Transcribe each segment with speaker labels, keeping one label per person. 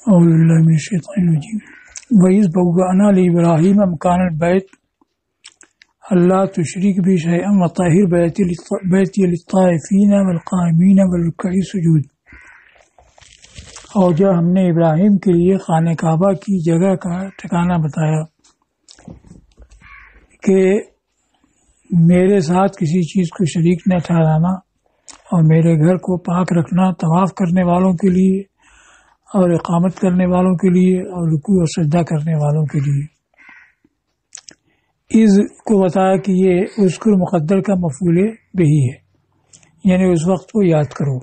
Speaker 1: اعوذ باللہ من الشیطان الرجیم وَإِذْ بَوَّأْنَا لِإِبْرَاهِيمَ مَكَانَ الْبَيْتِ أَلَّا تُشْرِكْ بِي شَيْئًا وَطَهِّرْ بَيْتِيَ لِلطَّائِفِينَ وَالْقَائِمِينَ وَالرُّكَّعِ السُّجُودِ۔ اور جب ہم نے ابراہیم کے لیے خانہ کعبہ کی جگہ کا ٹھکانہ بتایا کہ میرے ساتھ کسی چیز کو شریک نہ ٹھہرانا اور میرے گھر کو پاک رکھنا طواف کرنے والوں کے لیے اور اقامت کرنے والوں کے لیے اور رکوع اور سجدہ کرنے والوں کے لیے۔ اس کو بتایا کہ یہ اذکر مقدر کا مفعول بہی ہے، یعنی اس وقت کو یاد کرو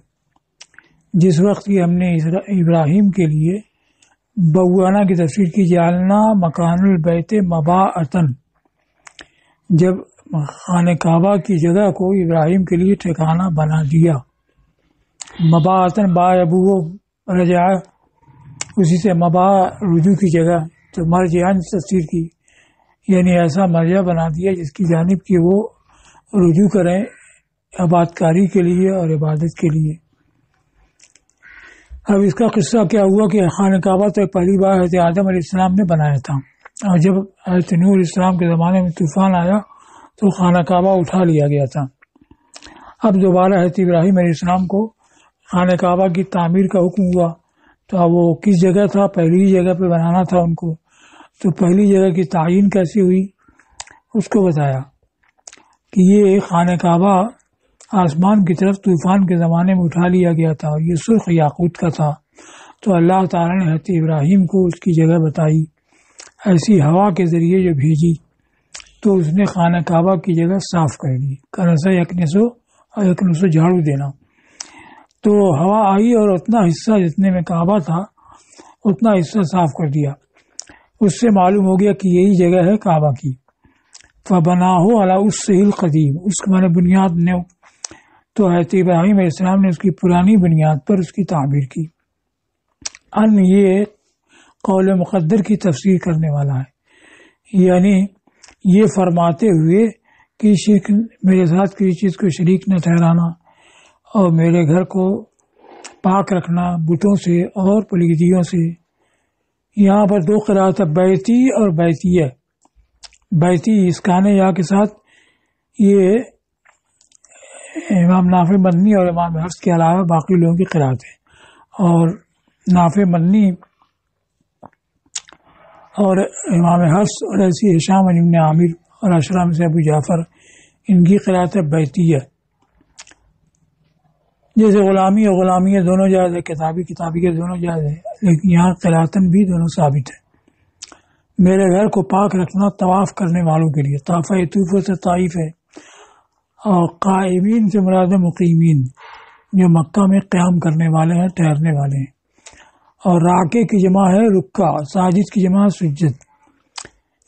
Speaker 1: جس وقت کی ہم نے ابراہیم کے لیے بوانا کی تفسیر کی جعلنا مکان البیت مباعتن، جب خانہ کعبہ کی جگہ کو ابراہیم کے لیے ٹھکانہ بنا دیا۔ مباعتن با ابو رجع، اسی سے مبا رجوع کی جگہ، تو مرجعن تفسیر کی، یعنی ایسا مرجع بنا دیا جس کی جانب کی وہ رجوع کریں آباد کاری کے لیے اور عبادت کے لیے۔ اب اس کا قصہ کیا ہوا کہ خانہ کعبہ تو پہلی بار حضرت آدم علیہ السلام نے بنایا تھا، اور جب حضرت نوح علیہ السلام کے زمانے میں طوفان آیا تو خانہ کعبہ اٹھا لیا گیا تھا۔ اب دوبارہ حضرت ابراہیم علیہ السلام کو خانہ کعبہ کی تعمیر کا حکم ہوا، تو اب وہ کس جگہ تھا، پہلی جگہ پہ بنانا تھا ان کو، تو پہلی جگہ کی تعین کیسی ہوئی اس کو بتایا کہ یہ خانہ کعبہ آسمان کی طرف طوفان کے زمانے میں اٹھا لیا گیا تھا اور یہ سرخ یاقوت کا تھا، تو اللہ تعالیٰ نے حضرت ابراہیم کو اس کی جگہ بتائی، ایسی ہوا کے ذریعے جو بھیجی تو اس نے خانہ کعبہ کی جگہ صاف کر دی، کنسا یکنسو اور یکنسو جھاڑو دینا، تو ہوا آئی اور اتنا حصہ جتنے میں کعبہ تھا اتنا حصہ صاف کر دیا۔ اس سے معلوم ہو گیا کہ یہی جگہ ہے کعبہ کی۔ فَبَنَاهُ عَلَى أُسِّهِ الْقَدِيمِ، اس کے معنی بنیاد نے، تو حضرت ابراہیم علیہ السلام نے اس کی پرانی بنیاد پر اس کی تعمیر کی۔ ان یہ قول مقدر کی تفسیر کرنے والا ہے، یعنی یہ فرماتے ہوئے کہ شرک میرے ساتھ کسی چیز کو شریک نہ ٹھہرانا اور میرے گھر کو پاک رکھنا بتوں سے اور پلیدیوں سے۔ یہاں پر دو قرات ہے، بیتی اور بیتیہ۔ بیتی اسکان یا کے ساتھ، یہ امام نافع مدنی اور امام حفص کے علاوہ باقی لوگوں کی قرات ہے، اور نافع مدنی اور امام حفص اور ایسی ہشام ابن عامر اور اشرام سے ابو جعفر، ان کی قرات ہے بیتیہ۔ جیسے غلامی اور غلامیہ دونوں جائز ہے، کتابی کے دونوں جائز ہے، لیکن یہاں قراتن بھی دونوں ثابت ہے۔ میرے گھر کو پاک رکھنا طواف کرنے والوں کے لیے، طافہ یطوف سے طائف ہے، اور قائمین سے مراد مقیمین جو مکہ میں قیام کرنے والے ہیں، ٹھہرنے والے ہیں، اور راکع کی جمع ہے رکع، ساجد کی جمع سجد،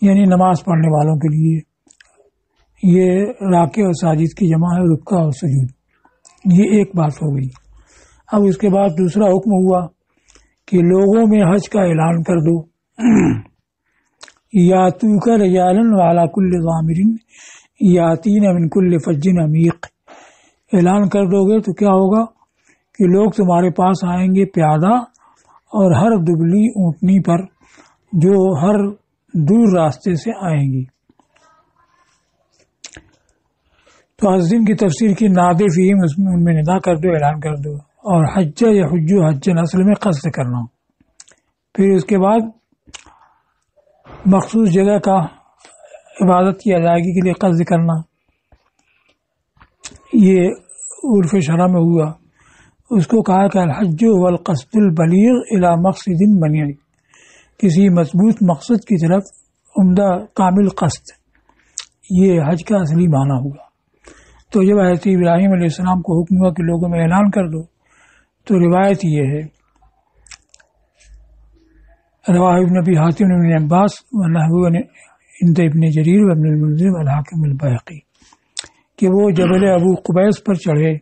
Speaker 1: یعنی نماز پڑھنے والوں کے لیے یہ راکع اور ساجد کی جمع ہے رکع اور سجود۔ یہ ایک بات ہو گئی۔ اب اس کے بعد دوسرا حکم ہوا کہ لوگوں میں حج کا اعلان کر دو، یاتوک رجالا وعلی کل ضامر یاتین من کل فج عمیق۔ اعلان کر دو گے تو کیا ہوگا کہ لوگ تمہارے پاس آئیں گے پیادہ اور ہر دبلی اونٹنی پر جو ہر دور راستے سے آئیں گی۔ تو حجن کی تفسیر کی نادے فیم، اس میں ان میں ندا کر دو، اعلان کر دو، اور حج یا حجو حجن اصل میں قصد کرنا، پھر اس کے بعد مخصوص جگہ کا عبادت کی ادائیگی کے لیے قصد کرنا، یہ عرف شرع میں ہوا۔ اس کو کہا کہ الحج والقصد البلیغ الی مقصد منیع، کسی مضبوط مقصد کی طرف عمدہ کامل قصد، یہ حج کا اصلی معنی ہوا۔ تو جب حضرت ابراہیم علیہ السلام کو حکم ہوا کہ لوگوں میں اعلان کر دو، تو روایت یہ ہے، رواہ ابن ابی حاتم ابن عباس ونحو عند ابن جریر وابن المنذر والحاکم البیہقی، کہ وہ جبل ابو قبیس پر چڑھے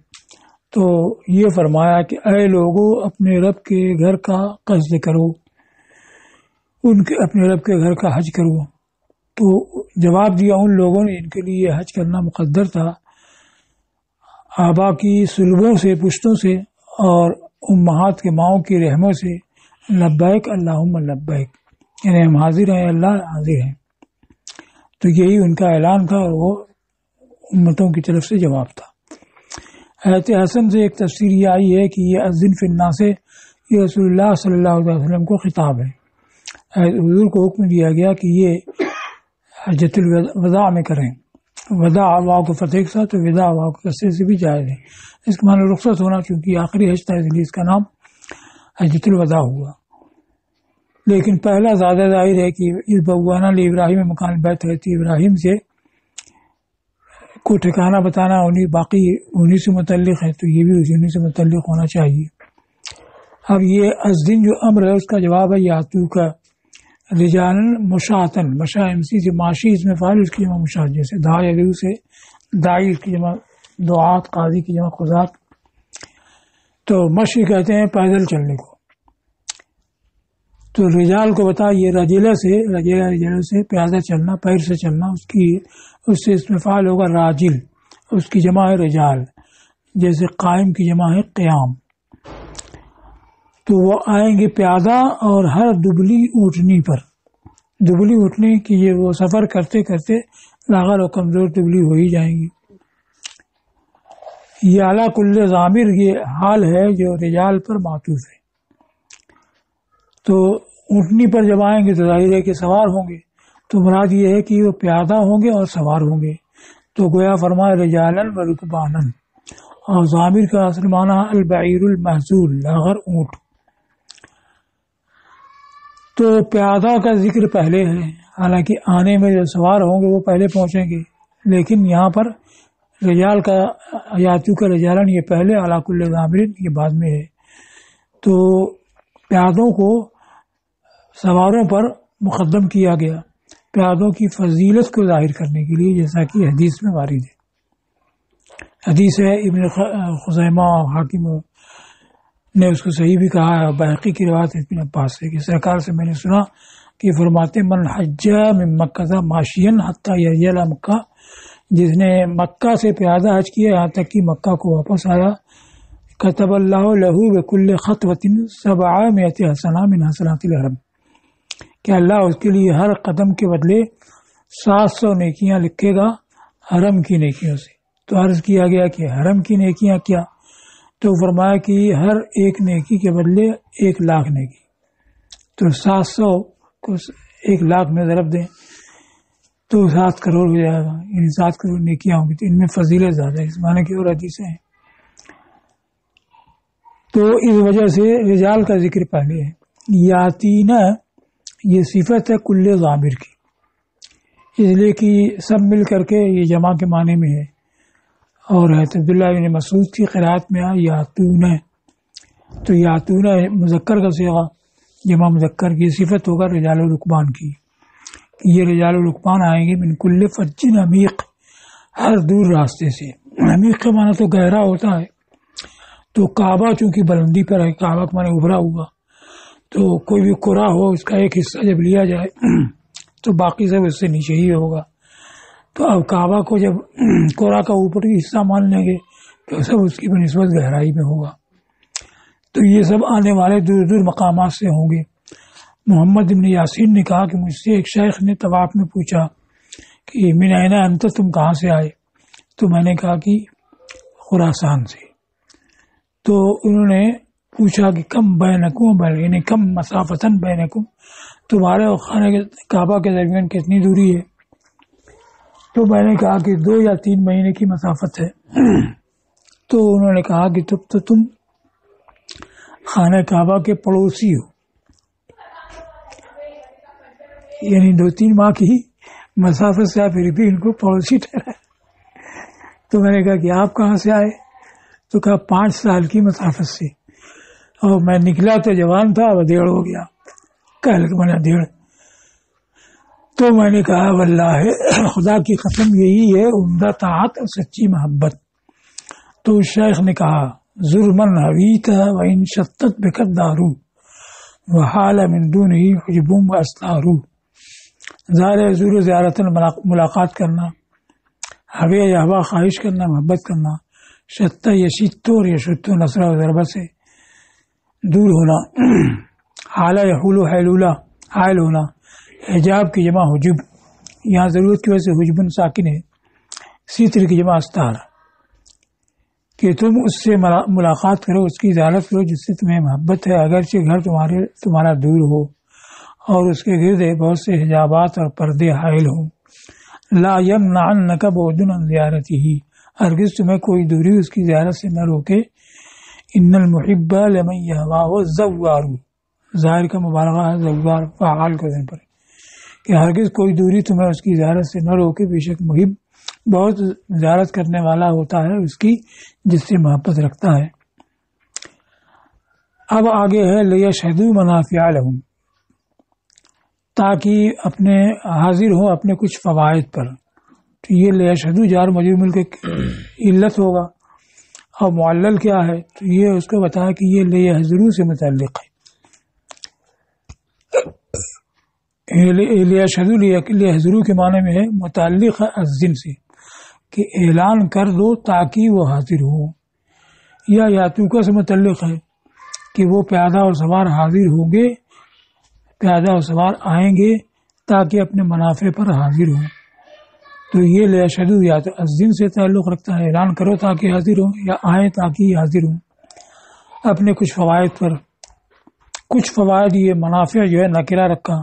Speaker 1: تو یہ فرمایا کہ اے لوگوں اپنے رب کے گھر کا قصد کرو، اپنے رب کے گھر کا حج کرو۔ تو جواب دیا ان لوگوں نے جن کے لیے یہ حج کرنا مقدر تھا، آبا کی سلبوں سے، پشتوں سے اور امہات کے ماؤں کی رحموں سے لبیک اللہم لبیک، یعنی ہم حاضر ہیں اللہ حاضر ہیں۔ تو یہی ان کا اعلان تھا اور وہ امتوں کی طرف سے جواب تھا۔ حضرت حسن سے ایک تفسیر یہ آئی ہے کہ یہ اذن فی الناس سے یہ رسول اللہ صلی اللہ علیہ وسلم کو خطاب ہے۔ حضور کو حکم دیا گیا کہ یہ حجۃ الوداع میں کریں۔ وداع واو کو فتح کے ساتھ، تو وداع واو کے کسرے سے بھی جائز ہے۔ اس کے معنی رخصت ہونا، چونکہ آخری حج تھا اس لیے اس کا نام حجۃ الوداع ہوا۔ لیکن پہلا زیادہ ظاہر ہے کہ اس بوانا ابراہیم مکان بیت حضرت ابراہیم سے کو ٹھکانہ بتانا باقی انہی سے متعلق ہے، تو یہ بھی انہی سے متعلق ہونا چاہیے۔ اب یہ ازدن جو امر ہے اس کا جواب ہے یاتو کا رجال مشاطن، مشا امسی سے معاشی اس میں فعال، اس کی جمع مشاط، جیسے داعی سے داعی، اس کی جمع دعات، قاضی کی جمع قضات۔ تو مشی کہتے ہیں پیدل چلنے کو، تو رجال کو بتا یہ رجلہ سے پیادہ چلنا، پیر سے چلنا، اس سے اس میں فعال ہوگا راجل، اس کی جمع ہے رجال، جیسے قائم کی جمع ہے قیام۔ تو وہ آئیں گے پیادہ اور ہر دبلی اونٹنی پر، دبلی اونٹنی کی وہ سفر کرتے کرتے لاغر اور کمزور دبلی ہو ہی جائیں گی۔ یہ اعلیٰ کل ضامر یہ حال ہے جو رجال پر معطوف ہے۔ تو اونٹنی پر جب آئیں گے تو ظاہر ہے کہ سوار ہوں گے، تو مراد یہ ہے کہ وہ پیادہ ہوں گے اور سوار ہوں گے۔ تو گویا فرمایا رجالاً و رکباناً، اور ضامر کا اصل معنی البعیر المحزول، لاغر اونٹ۔ تو پیادہ کا ذکر پہلے ہے، حالانکہ آنے میں جو سوار ہوں گے وہ پہلے پہنچیں گے، لیکن یہاں پر رجال کا یاتو کا رجالن یہ پہلے، اعلیٰ کل ضامر یہ بعد میں ہے۔ تو پیادوں کو سواروں پر مقدم کیا گیا، پیادوں کی فضیلت کو ظاہر کرنے کے لیے، جیسا کہ حدیث میں وارد ہے۔ حدیث ہے ابن خزیمہ حاکم نے اس کو صحیح بھی کہا ہے، بحقی کی روایت ابن عباس سے کہ سرکار سے میں نے سنا کہ فرماتے من حج من مکہ ماشین حتی یرجع مکہ، جس نے مکہ سے پیادہ حج کیا یہاں تک کہ مکہ کو واپس آیا، کتب اللہ لہو بکل خطوۃ 700 حسنہ من حسنات الحرم، کہ اللہ اس کے لیے ہر قدم کے بدلے 700 نیکیاں لکھے گا حرم کی نیکیوں سے۔ تو عرض کیا گیا کہ حرم کی نیکیاں کیا؟ تو فرمایا کہ ہر ایک نیکی کے بدلے 1,00,000 نیکی، تو 700 کو 1,00,000 میں ضرب دیں تو 7 کروڑ ہو جائے گا، یعنی 7 کروڑ نیکیاں ہوں گی۔ تو ان میں فضیلت زیادہ ہے، اس معنی کی اور حدیثیں ہیں۔ تو اس وجہ سے رجال کا ذکر پہلے ہے۔ یاتینا یہ صفت ہے کل ضامر کی، اس لیے کہ سب مل کر کے یہ جمع کے معنی میں ہے۔ اور حضرت عبداللہ بن مسعود کی قرأت میں یاتون، تو یاتون مذکر کا صیغہ، جمع مذکر کی صفت ہوگا رجال الرکبان کی، یہ رجال الرکبان آئیں گے من کل فج عمیق، ہر دور راستے سے۔ عمیق کا معنی تو گہرا ہوتا ہے، تو کعبہ چونکہ بلندی پر ہے، کعبہ کا معنی ابھرا ہوا، تو کوئی بھی قرا ہو اس کا ایک حصہ جب لیا جائے تو باقی سب اس سے نیچے ہی ہوگا۔ تو اب کعبہ کو جب قرا کا اوپری حصہ مان لیں گے تو سب اس کی بنسبت گہرائی میں ہوگا۔ تو یہ سب آنے والے دور دور مقامات سے ہوں گے۔ محمد بن یاسین نے کہا کہ مجھ سے ایک شیخ نے طواف میں پوچھا کہ من این انت، تم کہاں سے آئے؟ تو میں نے کہا کہ خراسان سے۔ تو انہوں نے پوچھا کہ کم بینکم بین، یعنی کم مسافتن بینکم، تمہارے اور خانہ کعبہ کے درمیان کتنی دوری ہے؟ تو میں نے کہا کہ 2 یا 3 مہینے کی مسافت ہے۔ تو انہوں نے کہا کہ تب تو تم خانہ کعبہ کے پڑوسی ہو، یعنی 2-3 ماہ کی مسافت سے پھر بھی ان کو پڑوسی ٹھہرا۔ تو میں نے کہا کہ آپ کہاں سے آئے؟ تو کہا 5 سال کی مسافت سے، اور میں نکلا تو جوان تھا، وہ 1.5 ہو گیا، کل بنا 1.5۔ تو میں نے کہا واللہ خدا کی قسم یہی ہے عمدہ طاعت اور سچی محبت۔ تو شیخ نے کہا ظلمن حویت وان شتت بک الدار وحال من دونہ حجب واستار، ظاہر حضور زیارت ملاقات کرنا، ہوے یا ہوا خواہش کرنا، محبت کرنا، شتہ یشتو اور یشتو نصرہ و ضربہ سے دور ہونا، حالہ یحول حیلولہ، حائل ہونا، حجاب کی جمع حجب، یہاں ضرورت کی وجہ سے حجبن ساکن ہے، ستر کی جمع استار، کہ تم اس سے ملاقات کرو، اس کی زیارت کرو جس سے تمہیں محبت ہے، اگرچہ گھر تمہارا دور ہو اور اس کے گرد بہت سے حجابات اور پردے حائل ہوں۔ لا یمنعنک بعد عن زیارتہ، ہرگز تمہیں کوئی دوری اس کی زیارت سے نہ روکے۔ ان المحب لمن یہواہ الزوار، ظاہر کا مبالغہ ہے، زوار فعال کو ذہن پر، کہ ہرگز کوئی دوری تمہیں اس کی زیارت سے نہ روکے، بے شک محب بہت زیارت کرنے والا ہوتا ہے اس کی جس سے محبت رکھتا ہے۔ اب آگے ہے لیشہدوا منافع لہم، تاکہ اپنے حاضر ہوں اپنے کچھ فوائد پر، تو یہ لیشہدوا جار مجرور مل کے علت ہوگا، اور معلل کیا ہے تو یہ اس کو بتایا کہ یہ لیحضروا سے متعلق ہے، لیحضروا کے معنی میں ہے متعلق ہے الزن سے، کہ اعلان کر دو تاکہ وہ حاضر ہوں، یا یاتوکا سے متعلق ہے کہ وہ پیادہ اور سوار حاضر ہوں گے، پیادہ اور سوار آئیں گے تاکہ اپنے منافع پر حاضر ہوں، تو یہ لیشہدوا یا تو الزن سے تعلق رکھتا ہے، اعلان کرو تاکہ حاضر ہوں، یا آئیں تاکہ حاضر ہوں اپنے کچھ فوائد پر۔ کچھ فوائد، یہ منافع جو ہے نکرہ رکھا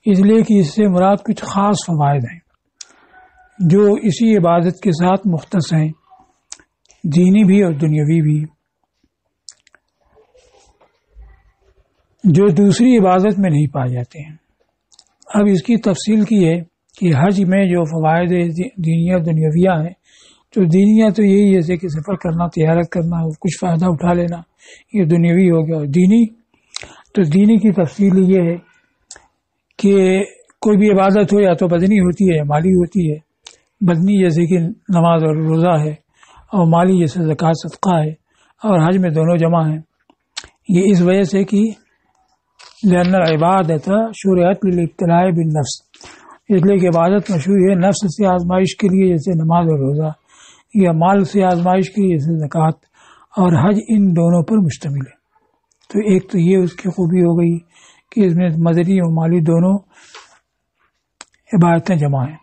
Speaker 1: اس لیے کہ اس سے مراد کچھ خاص فوائد ہیں جو اسی عبادت کے ساتھ مختص ہیں، دینی بھی اور دنیاوی بھی، جو دوسری عبادت میں نہیں پائے جاتے ہیں۔ اب اس کی تفصیل کی ہے کہ حج میں جو فوائد دینی اور دنیاویہ ہیں، تو دینیہ تو یہی جیسے کہ سفر کرنا، تجارت کرنا، کچھ فائدہ اٹھا لینا، یہ دنیاوی ہو گیا۔ اور دینی تو دینی کی تفصیل یہ ہے کہ کوئی بھی عبادت ہو یا تو بدنی ہوتی ہے یا مالی ہوتی ہے، بدنی جیسے کہ نماز اور روزہ ہے، اور مالی جیسے زکوٰۃ صدقہ ہے، اور حج میں دونوں جمع ہیں۔ یہ اس وجہ سے کہ لأن العبادۃ شرعت للابتلاء بالنفس، اس لیے کہ عبادت مشروع ہے نفس سے آزمائش کے لیے جیسے نماز اور روزہ، یا مال سے آزمائش کے لیے جیسے زکوٰۃ، اور حج ان دونوں پر مشتمل ہے۔ تو ایک تو یہ اس کی خوبی ہو گئی کہ اس میں مدنی اور مالی دونوں عبادتیں جمع ہیں،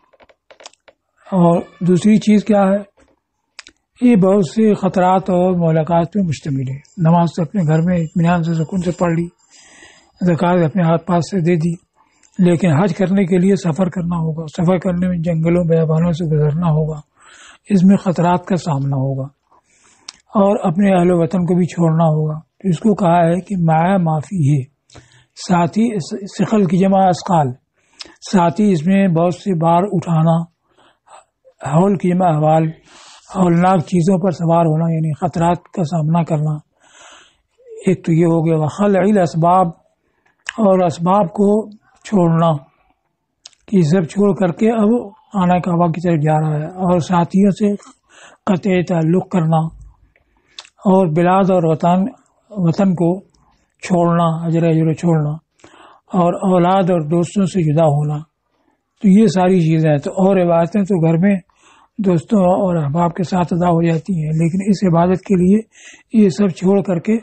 Speaker 1: اور دوسری چیز کیا ہے، یہ بہت سے خطرات اور مہلکات پہ مشتمل ہے۔ نماز تو اپنے گھر میں اطمینان سے سکون سے پڑھ لی، زکوٰۃ اپنے ہاتھ پاس سے دے دی، لیکن حج کرنے کے لیے سفر کرنا ہوگا، سفر کرنے میں جنگلوں بیابانوں سے گزرنا ہوگا، اس میں خطرات کا سامنا ہوگا، اور اپنے اہل وطن کو بھی چھوڑنا ہوگا۔ تو اس کو کہا ہے کہ مع معافی ہے، ساتھ ہی ثقل کی جمع اسقال، ساتھ ہی اس میں بہت سے بار اٹھانا، حول کی جمع احوال، ہولناک چیزوں پر سوار ہونا یعنی خطرات کا سامنا کرنا، ایک تو یہ ہو گیا۔ وخلع الاسباب، اور اسباب کو چھوڑنا، کہ سب چھوڑ کر کے اب خانہ کعبہ کی طرف جا رہا ہے، اور ساتھیوں سے قطع تعلق کرنا، اور بلاد اور وطن کو چھوڑنا، اجر چھوڑنا، اور اولاد اور دوستوں سے جدا ہونا، تو یہ ساری چیزیں ہیں۔ تو اور عبادتیں تو گھر میں دوستوں اور احباب کے ساتھ ادا ہو جاتی ہیں، لیکن اس عبادت کے لیے یہ سب چھوڑ کر کے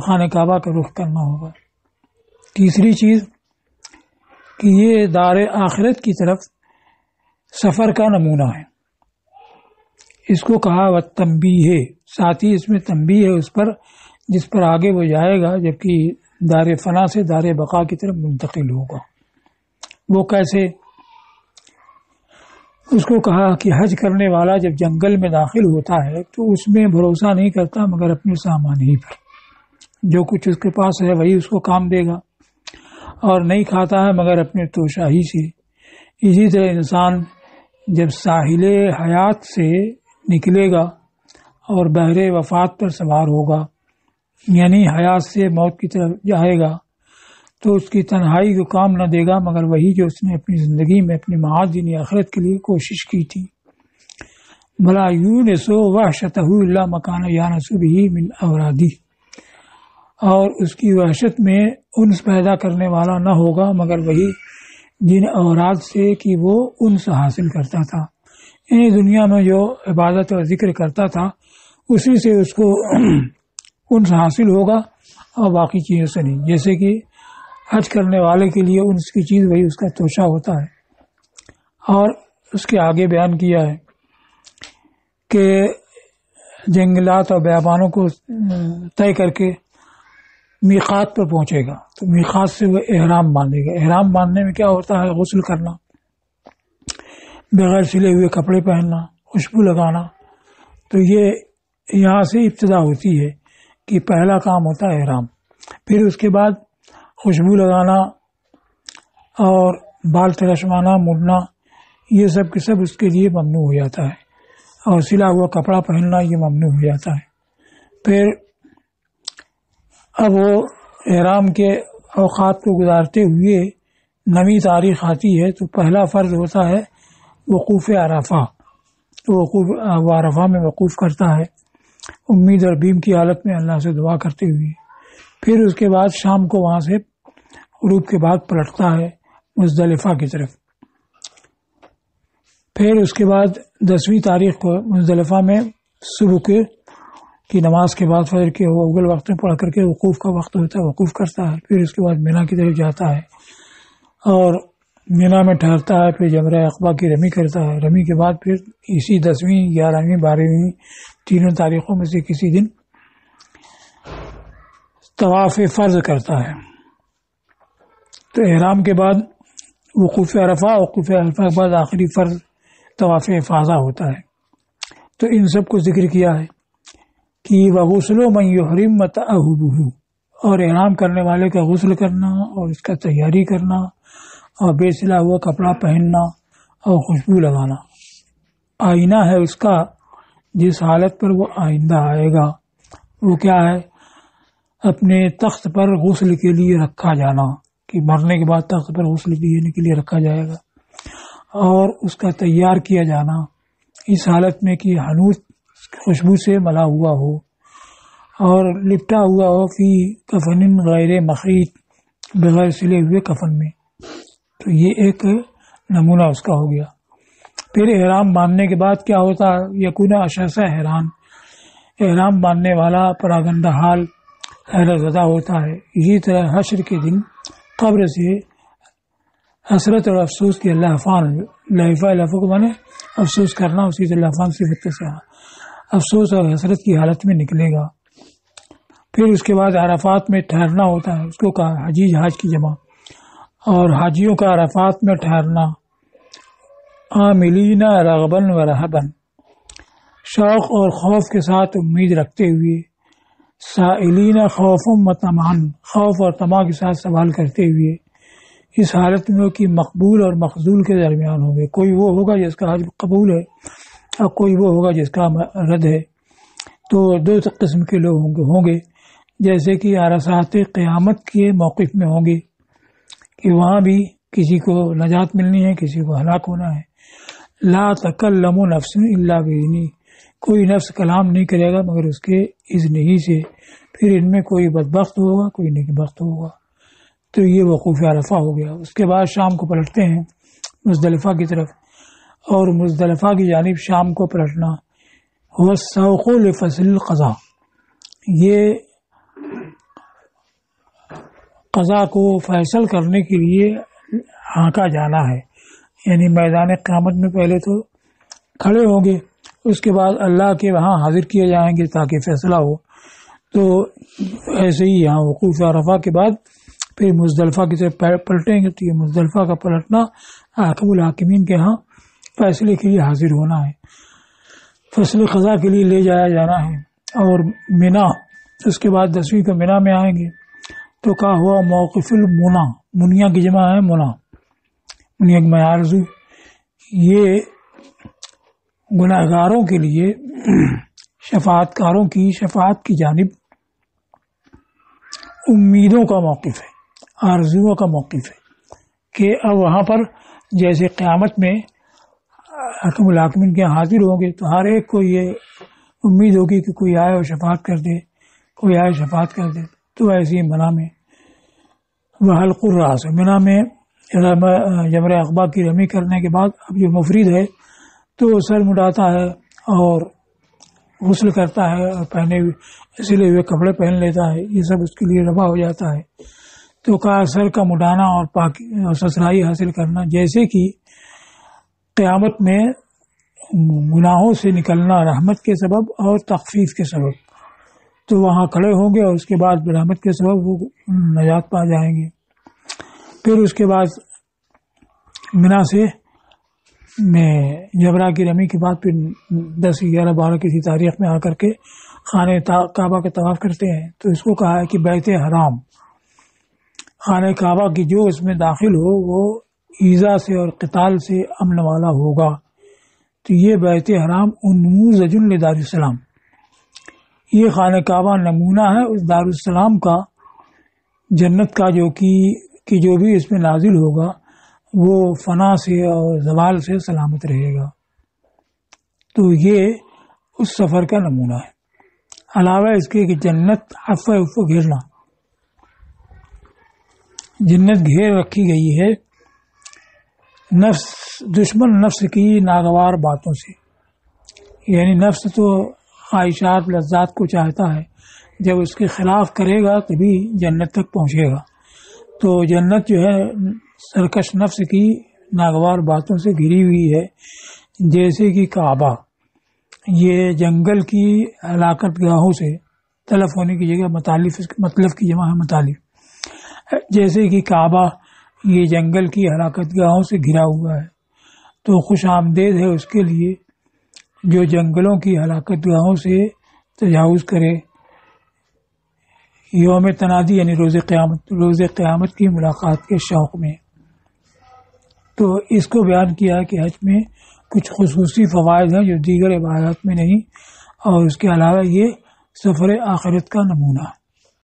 Speaker 1: خانہ کعبہ کا رخ کرنا ہوگا۔ تیسری چیز کہ یہ دار آخرت کی طرف سفر کا نمونہ ہے، اس کو کہا والتنبیہ ہے، ساتھ ہی اس میں تنبیہ ہے اس پر جس پر آگے وہ جائے گا جبکہ دار فنا سے دار بقا کی طرف منتقل ہوگا۔ وہ کیسے؟ اس کو کہا کہ حج کرنے والا جب جنگل میں داخل ہوتا ہے تو اس میں بھروسہ نہیں کرتا مگر اپنے سامان ہی پر، جو کچھ اس کے پاس ہے وہی اس کو کام دے گا، اور نہیں کھاتا ہے مگر اپنے توشاہی سے۔ اسی طرح انسان جب ساحل حیات سے نکلے گا اور بحر وفات پر سوار ہوگا، یعنی حیات سے موت کی طرف جائے گا، تو اس کی تنہائی کو کام نہ دے گا مگر وہی جو اس نے اپنی زندگی میں اپنی معاد یعنی آخرت کے لیے کوشش کی تھی۔ بلا یونسو وحشتہ الا مکان یانس به من اورادی، اور اس کی وحشت میں انس پیدا کرنے والا نہ ہوگا مگر وہی جن اوراد سے کہ وہ انس حاصل کرتا تھا، یعنی دنیا میں جو عبادت اور ذکر کرتا تھا اسی سے اس کو انس حاصل ہوگا، اور باقی چیزوں سے نہیں. جیسے کہ حج کرنے والے کے لیے اس کی چیز وہی اس کا توشہ ہوتا ہے. اور اس کے آگے بیان کیا ہے کہ جنگلات اور بیابانوں کو طے کر کے میقات پر پہنچے گا تو میقات سے وہ احرام باندھے گا. احرام باندھنے میں کیا ہوتا ہے؟ غسل کرنا، بغیر سلے ہوئے کپڑے پہننا، خوشبو لگانا. تو یہ یہاں سے ابتدا ہوتی ہے کہ پہلا کام ہوتا ہے احرام. پھر اس کے بعد خوشبو لگانا اور بال ترشوانا، مڑنا، یہ سب کے سب اس کے لیے ممنوع ہو جاتا ہے. اور سلا ہوا کپڑا پہننا یہ ممنوع ہو جاتا ہے. پھر اب وہ احرام کے اوقات کو گزارتے ہوئے نویں تاریخ آتی ہے تو پہلا فرض ہوتا ہے وقوف عرفہ. وقوف عرفہ میں وقوف کرتا ہے امید اور بیم کی حالت میں اللہ سے دعا کرتے ہوئے. پھر اس کے بعد شام کو وہاں سے غروب کے بعد پلٹتا ہے مزدلفہ کی طرف. پھر اس کے بعد 10ویں تاریخ کو مزدلفہ میں صبح کی نماز کے بعد فجر کے اول وقت میں پڑھ کر کے وقوف کا وقت ہوتا ہے، وقوف کرتا ہے. پھر اس کے بعد مینا کی طرف جاتا ہے اور مینا میں ٹھہرتا ہے. پھر جمرہ عقبہ کی رمی کرتا ہے. رمی کے بعد پھر اسی 10ویں 11ویں 12ویں تینوں تاریخوں میں سے کسی دن طواف فرض کرتا ہے. تو احرام کے بعد وقوف عرفہ، وقوف عرفہ کے بعد آخری فرض طواف افاضہ ہوتا ہے. تو ان سب کو ذکر کیا ہے کہ وغسل من یحرم متعہبہ، اور احرام کرنے والے کا غسل کرنا اور اس کا تیاری کرنا اور بے سلا ہوا کپڑا پہننا اور خوشبو لگانا. آئینہ ہے اس کا جس حالت پر وہ آئندہ آئے گا. وہ کیا ہے؟ اپنے تخت پر غسل کے لیے رکھا جانا، کہ مرنے کے بعد تخت پر غسل پینے کے لیے رکھا جائے گا. اور اس کا تیار کیا جانا اس حالت میں کہ ہنوز خوشبو سے ملا ہوا ہو اور لپٹا ہوا ہو فی کفن غیر مخیط، بغیر سلے ہوئے کفن میں. تو یہ ایک نمونہ اس کا ہو گیا. پھر احرام باندھنے کے بعد کیا ہوتا ہے؟ یکون اشخاص حیران، احرام باندھنے والا پراگندہ حال حیرت زدہ ہوتا ہے. اسی طرح حشر کے دن قبر سے حسرت اور افسوس کی لہفان، لہفہ کو مانے افسوس کرنا، اسی طرح لہفان صفت سے افسوس اور حسرت کی حالت میں نکلے گا. پھر اس کے بعد عرفات میں ٹھہرنا ہوتا ہے. اس کو کہا حجیج، حاج کی جمع. اور حاجیوں کا عرفات میں ٹھہرنا عاملین رغبن و رہبن، شوق اور خوف کے ساتھ امید رکھتے ہوئے، سائلین خوف و طمعن، خوف اور طمع کے ساتھ سوال کرتے ہوئے. اس حالت میں کہ مقبول اور مقبول کے درمیان ہوں گے. کوئی وہ ہوگا جس کا حج قبول ہے اور کوئی وہ ہوگا جس کا رد ہے. تو دو قسم کے لوگ ہوں گے. جیسے کہ عرصات قیامت کے موقف میں ہوں گے کہ وہاں بھی کسی کو نجات ملنی ہے، کسی کو ہلاک ہونا ہے. لا تکلم نفس الا باذنہ، کوئی نفس کلام نہیں کرے گا مگر اس کے اذن ہی سے. پھر ان میں کوئی بدبخت ہوگا، کوئی نیکبخت ہوگا. تو یہ وقوف عرفہ ہو گیا. اس کے بعد شام کو پلٹتے ہیں مزدلفہ کی طرف، اور مزدلفہ کی جانب شام کو پلٹنا هو السوق لفصل القضاء، یہ قضا کو فیصل کرنے کے لیے ہانکا جانا ہے. یعنی میدان قیامت میں پہلے تو کھڑے ہوں گے، اس کے بعد اللہ کے وہاں حاضر کیے جائیں گے تاکہ فیصلہ ہو. تو ایسے ہی یہاں وقوف عرفہ کے بعد پھر مزدلفہ کی طرف پلٹیں گے. تو یہ مزدلفہ کا پلٹنا حاکم الحاکمین کے ہاں فیصلے کے لیے حاضر ہونا ہے، فیصل قضا کے لیے لے جایا جانا ہے. اور مینا، اس کے بعد 10ویں کو مینا میں آئیں گے. تو کہا ہوا موقف المنا، منیا کی جمع ہے منا، منیا کی معارض. یہ گناہگاروں کے لیے شفاعت کاروں کی شفاعت کی جانب امیدوں کا موقف ہے، آرزوؤں کا موقف ہے. کہ اب وہاں پر جیسے قیامت میں حکم الحاکمین کے حاضر ہوں گے تو ہر ایک کو یہ امید ہوگی کہ کوئی آئے اور شفاعت کر دے، کوئی آئے شفاعت کر دے. تو ایسے ہی منا میں وہ حلق الراس، منا میں جمرہ عقبہ کی رمی کرنے کے بعد اب جو مفرد ہے تو سر مڈاتا ہے اور غسل کرتا ہے اور پہنے سلے ہوئے کپڑے پہن لیتا ہے، یہ سب اس کے لیے روا ہو جاتا ہے۔ تو کہا سر کا مڈانا اور پاکی اور ستھرائی حاصل کرنا، جیسے کہ قیامت میں گناہوں سے نکلنا رحمت کے سبب اور تخفیف کے سبب، تو وہاں کھڑے ہوں گے اور اس کے بعد رحمت کے سبب وہ نجات پا جائیں گے۔ پھر اس کے بعد منا سے میں جبرا کی رمی کے بعد پھر 10، 11، 12 کسی تاریخ میں آ کر کے خانہ کعبہ کا طواف کرتے ہیں۔ تو اس کو کہا ہے کہ بیت حرام، خانہ کعبہ کی جو اس میں داخل ہو وہ ایذا سے اور قتال سے امن والا ہوگا۔ تو یہ بیت حرام نموذج لدار السلام، یہ خانہ کعبہ نمونہ ہے اس دار السلام کا، جنت کا، جو بھی اس میں نازل ہوگا وہ فنا سے اور زوال سے سلامت رہے گا۔ تو یہ اس سفر کا نمونہ ہے۔ علاوہ اس کے کہ جنت عفو گھیرنا، جنت گھیر رکھی گئی ہے دشمن نفس کی ناگوار باتوں سے، یعنی نفس تو خواہشات لذات کو چاہتا ہے، جب اس کے خلاف کرے گا تبھی جنت تک پہنچے گا۔ تو جنت جو ہے سرکش نفس کی ناگوار باتوں سے گھری ہوئی ہے، جیسے کہ کعبہ، یہ جنگل کی ہلاکت گاہوں سے، تلف ہونے کی جگہ مطلب کی جمع ہے مطالب، جیسے کہ کعبہ یہ جنگل کی ہلاکت گاہوں سے گھرا ہوا ہے، تو خوش آمدید ہے اس کے لیے جو جنگلوں کی ہلاکت گاہوں سے تجاوز کرے۔ یوم تنادی یعنی روز قیامت کی ملاقات کے شوق میں۔ تو اس کو بیان کیا کہ حج میں کچھ خصوصی فوائد ہیں جو دیگر عبادات میں نہیں، اور اس کے علاوہ یہ سفر آخرت کا نمونہ ہے۔